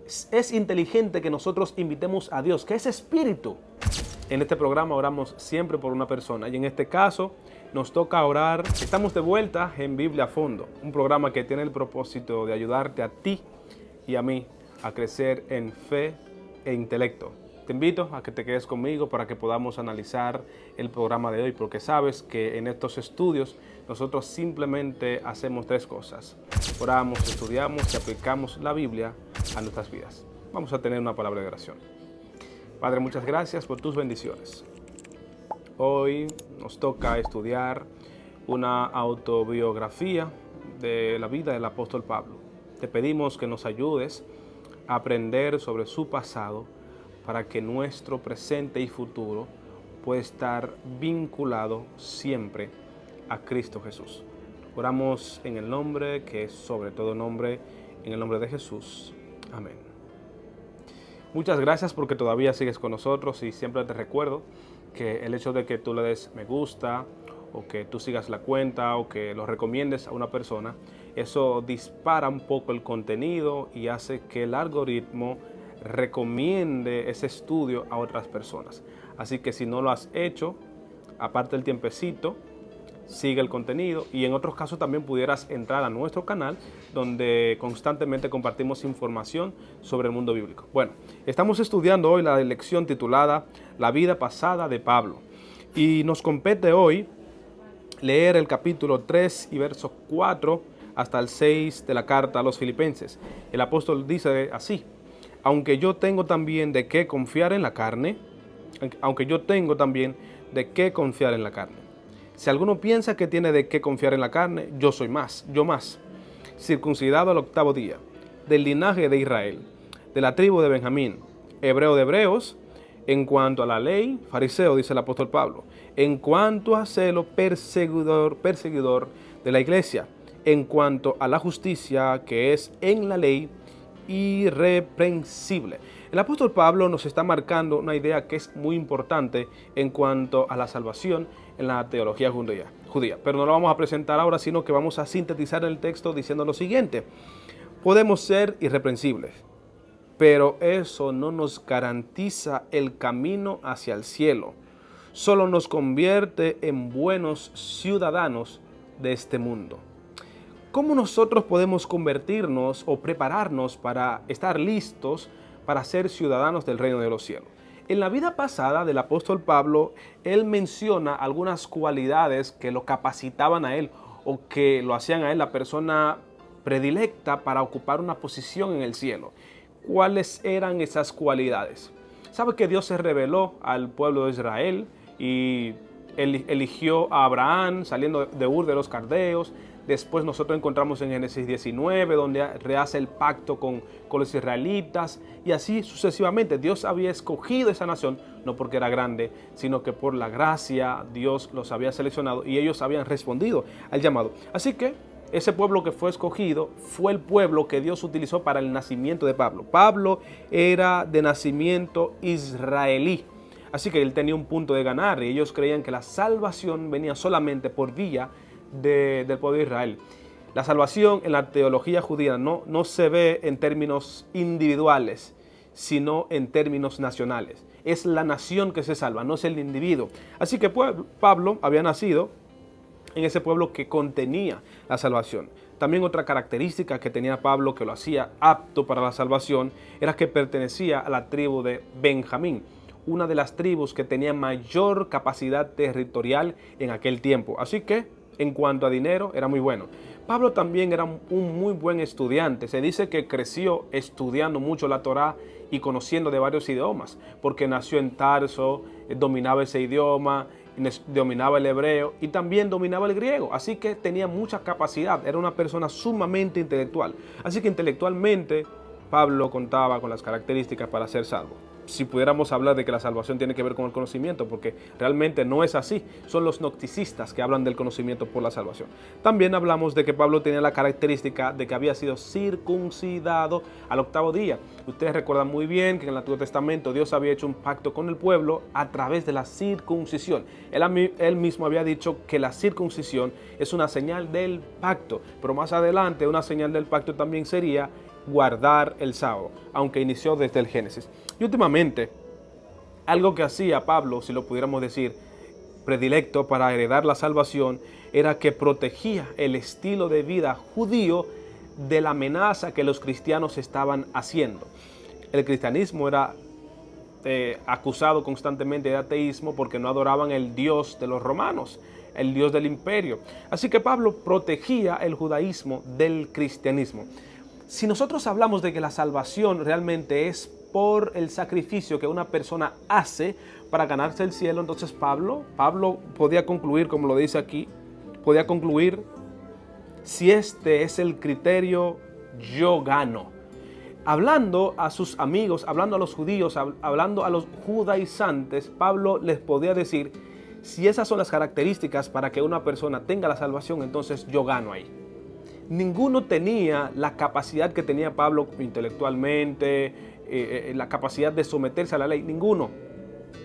es inteligente que nosotros invitemos a Dios, que es espíritu. En este programa oramos siempre por una persona y en este caso nos toca orar. Estamos de vuelta en Biblia a Fondo, un programa que tiene el propósito de ayudarte a ti y a mí a crecer en fe e intelecto. Te invito a que te quedes conmigo para que podamos analizar el programa de hoy, porque sabes que en estos estudios nosotros simplemente hacemos tres cosas: oramos, estudiamos y aplicamos la Biblia a nuestras vidas. Vamos a tener una palabra de oración. Padre, muchas gracias por tus bendiciones. Hoy nos toca estudiar una autobiografía de la vida del apóstol Pablo. Te pedimos que nos ayudes a aprender sobre su pasado para que nuestro presente y futuro pueda estar vinculado siempre a Cristo Jesús. Oramos en el nombre que es sobre todo nombre, en el nombre de Jesús. Amén. Muchas gracias porque todavía sigues con nosotros y siempre te recuerdo que el hecho de que tú le des me gusta o que tú sigas la cuenta o que lo recomiendes a una persona, eso dispara un poco el contenido y hace que el algoritmo recomiende ese estudio a otras personas. Así que si no lo has hecho, aparte el tiempecito, sigue el contenido y en otros casos también pudieras entrar a nuestro canal donde constantemente compartimos información sobre el mundo bíblico. Bueno, estamos estudiando hoy la lección titulada La vida pasada de Pablo y nos compete hoy leer el capítulo 3 y versos 4 hasta el 6 de la carta a los Filipenses. El apóstol dice así: aunque yo tengo también de qué confiar en la carne, Si alguno piensa que tiene de qué confiar en la carne, yo más, circuncidado al 8º día, del linaje de Israel, de la tribu de Benjamín, hebreo de hebreos, en cuanto a la ley, fariseo, dice el apóstol Pablo, en cuanto a celo, perseguidor de la iglesia, en cuanto a la justicia que es en la ley, irreprensible. El apóstol Pablo nos está marcando una idea que es muy importante en cuanto a la salvación en la teología judía. Pero no lo vamos a presentar ahora, sino que vamos a sintetizar el texto diciendo lo siguiente: podemos ser irreprensibles, pero eso no nos garantiza el camino hacia el cielo. Solo nos convierte en buenos ciudadanos de este mundo. ¿Cómo nosotros podemos convertirnos o prepararnos para estar listos para ser ciudadanos del reino de los cielos? En la vida pasada del apóstol Pablo, él menciona algunas cualidades que lo capacitaban a él o que lo hacían a él la persona predilecta para ocupar una posición en el cielo. ¿Cuáles eran esas cualidades? ¿Sabe que Dios se reveló al pueblo de Israel y eligió a Abraham saliendo de Ur de los Caldeos? Después nosotros encontramos en Génesis 19, donde rehace el pacto con los israelitas, y así sucesivamente. Dios había escogido esa nación, no porque era grande, sino que por la gracia Dios los había seleccionado y ellos habían respondido al llamado. Así que ese pueblo que fue escogido fue el pueblo que Dios utilizó para el nacimiento de Pablo. Pablo era de nacimiento israelí, así que él tenía un punto de ganar y ellos creían que la salvación venía solamente por vía del pueblo de Israel. La salvación en la teología judía no se ve en términos individuales, sino en términos nacionales. Es la nación que se salva, no es el individuo. Así que Pablo había nacido en ese pueblo que contenía la salvación. También otra característica que tenía Pablo que lo hacía apto para la salvación era que pertenecía a la tribu de Benjamín, una de las tribus que tenía mayor capacidad territorial en aquel tiempo. Así que en cuanto a dinero, era muy bueno. Pablo también era un muy buen estudiante. Se dice que creció estudiando mucho la Torá y conociendo de varios idiomas, porque nació en Tarso, dominaba ese idioma, dominaba el hebreo y también dominaba el griego. Así que tenía mucha capacidad, era una persona sumamente intelectual. Así que intelectualmente Pablo contaba con las características para ser salvo. Si pudiéramos hablar de que la salvación tiene que ver con el conocimiento, porque realmente no es así. Son los gnosticistas que hablan del conocimiento por la salvación. También hablamos de que Pablo tenía la característica de que había sido circuncidado al 8º día. Ustedes recuerdan muy bien que en el Antiguo Testamento Dios había hecho un pacto con el pueblo a través de la circuncisión. Él mismo había dicho que la circuncisión es una señal del pacto, pero más adelante una señal del pacto también sería guardar el sábado, aunque inició desde el Génesis. Y últimamente, algo que hacía Pablo, si lo pudiéramos decir, predilecto para heredar la salvación, era que protegía el estilo de vida judío de la amenaza que los cristianos estaban haciendo. El cristianismo era acusado constantemente de ateísmo porque no adoraban el Dios de los romanos, el Dios del imperio. Así que Pablo protegía el judaísmo del cristianismo. Si nosotros hablamos de que la salvación realmente es por el sacrificio que una persona hace para ganarse el cielo, entonces Pablo podía concluir, como lo dice aquí, podía concluir: si este es el criterio, yo gano. Hablando a sus amigos, hablando a los judíos, hablando a los judaizantes, Pablo les podía decir: si esas son las características para que una persona tenga la salvación, entonces yo gano ahí. Ninguno tenía la capacidad que tenía Pablo intelectualmente, la capacidad de someterse a la ley, ninguno.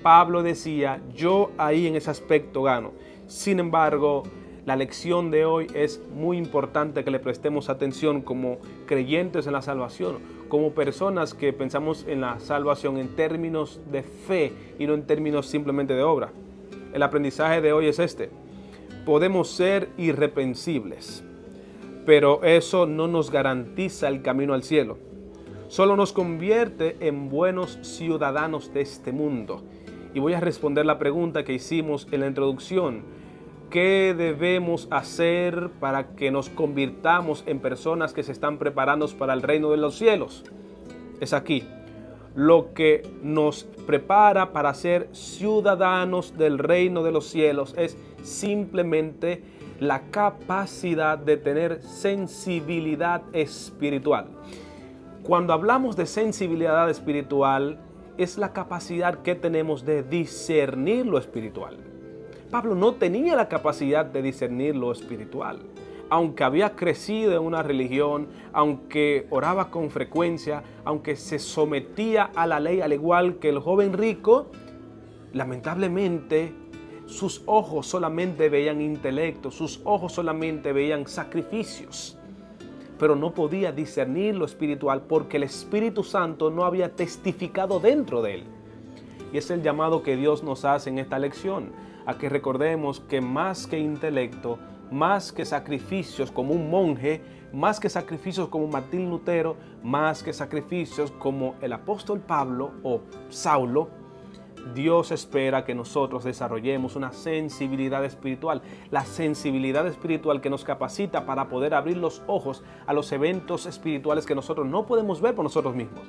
Pablo decía: yo ahí en ese aspecto gano. Sin embargo, la lección de hoy es muy importante que le prestemos atención como creyentes en la salvación, como personas que pensamos en la salvación en términos de fe y no en términos simplemente de obra. El aprendizaje de hoy es este: podemos ser irreprensibles, pero eso no nos garantiza el camino al cielo. Solo nos convierte en buenos ciudadanos de este mundo. Y voy a responder la pregunta que hicimos en la introducción: ¿qué debemos hacer para que nos convirtamos en personas que se están preparando para el reino de los cielos? Es aquí. Lo que nos prepara para ser ciudadanos del reino de los cielos es simplemente la capacidad de tener sensibilidad espiritual. Cuando hablamos de sensibilidad espiritual, es la capacidad que tenemos de discernir lo espiritual. Pablo no tenía la capacidad de discernir lo espiritual. Aunque había crecido en una religión, aunque oraba con frecuencia, aunque se sometía a la ley al igual que el joven rico, lamentablemente sus ojos solamente veían intelecto, sus ojos solamente veían sacrificios. Pero no podía discernir lo espiritual porque el Espíritu Santo no había testificado dentro de él. Y es el llamado que Dios nos hace en esta lección, a que recordemos que más que intelecto, más que sacrificios como un monje, más que sacrificios como Martín Lutero, más que sacrificios como el apóstol Pablo o Saulo, Dios espera que nosotros desarrollemos una sensibilidad espiritual, la sensibilidad espiritual que nos capacita para poder abrir los ojos a los eventos espirituales que nosotros no podemos ver por nosotros mismos.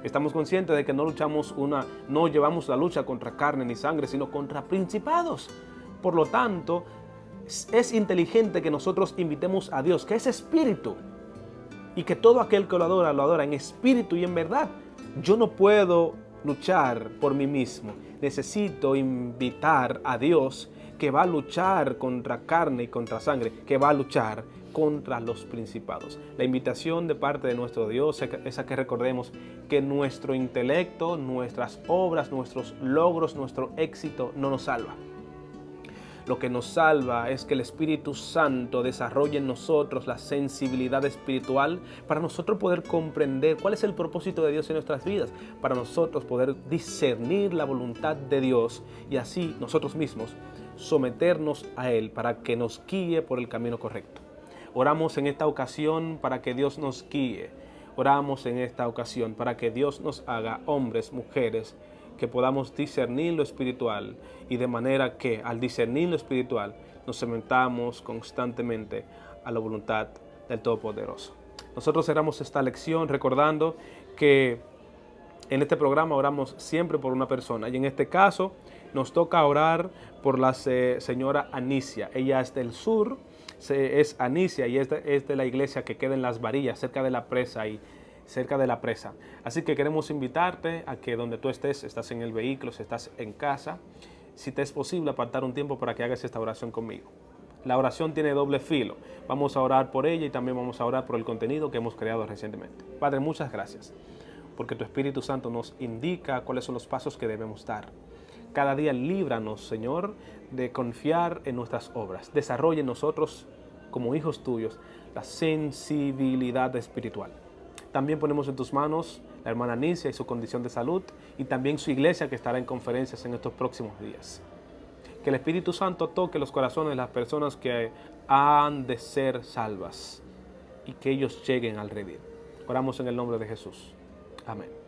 Estamos conscientes de que no llevamos la lucha contra carne ni sangre, sino contra principados. Por lo tanto, es inteligente que nosotros invitemos a Dios, que es espíritu, y que todo aquel que lo adora en espíritu y en verdad. Yo no puedo luchar por mí mismo. Necesito invitar a Dios, que va a luchar contra carne y contra sangre, que va a luchar contra los principados. La invitación de parte de nuestro Dios es a que recordemos que nuestro intelecto, nuestras obras, nuestros logros, nuestro éxito no nos salva. Lo que nos salva es que el Espíritu Santo desarrolle en nosotros la sensibilidad espiritual para nosotros poder comprender cuál es el propósito de Dios en nuestras vidas, para nosotros poder discernir la voluntad de Dios y así nosotros mismos someternos a Él para que nos guíe por el camino correcto. Oramos en esta ocasión para que Dios nos guíe. Oramos en esta ocasión para que Dios nos haga hombres, mujeres, que podamos discernir lo espiritual y de manera que al discernir lo espiritual nos sometamos constantemente a la voluntad del Todopoderoso. Nosotros cerramos esta lección recordando que en este programa oramos siempre por una persona y en este caso nos toca orar por la señora Anicia. Ella es del sur, es Anicia y es de la iglesia que queda en Las Varillas, cerca de la presa Así que queremos invitarte a que donde tú estés, estás en el vehículo, si estás en casa, si te es posible apartar un tiempo para que hagas esta oración conmigo. La oración tiene doble filo. Vamos a orar por ella y también vamos a orar por el contenido que hemos creado recientemente. Padre, muchas gracias, porque tu Espíritu Santo nos indica cuáles son los pasos que debemos dar. Cada día líbranos, Señor, de confiar en nuestras obras. Desarrolla en nosotros, como hijos tuyos, la sensibilidad espiritual. También ponemos en tus manos la hermana Nicia y su condición de salud, y también su iglesia que estará en conferencias en estos próximos días. Que el Espíritu Santo toque los corazones de las personas que han de ser salvas y que ellos lleguen al redil. Oramos en el nombre de Jesús. Amén.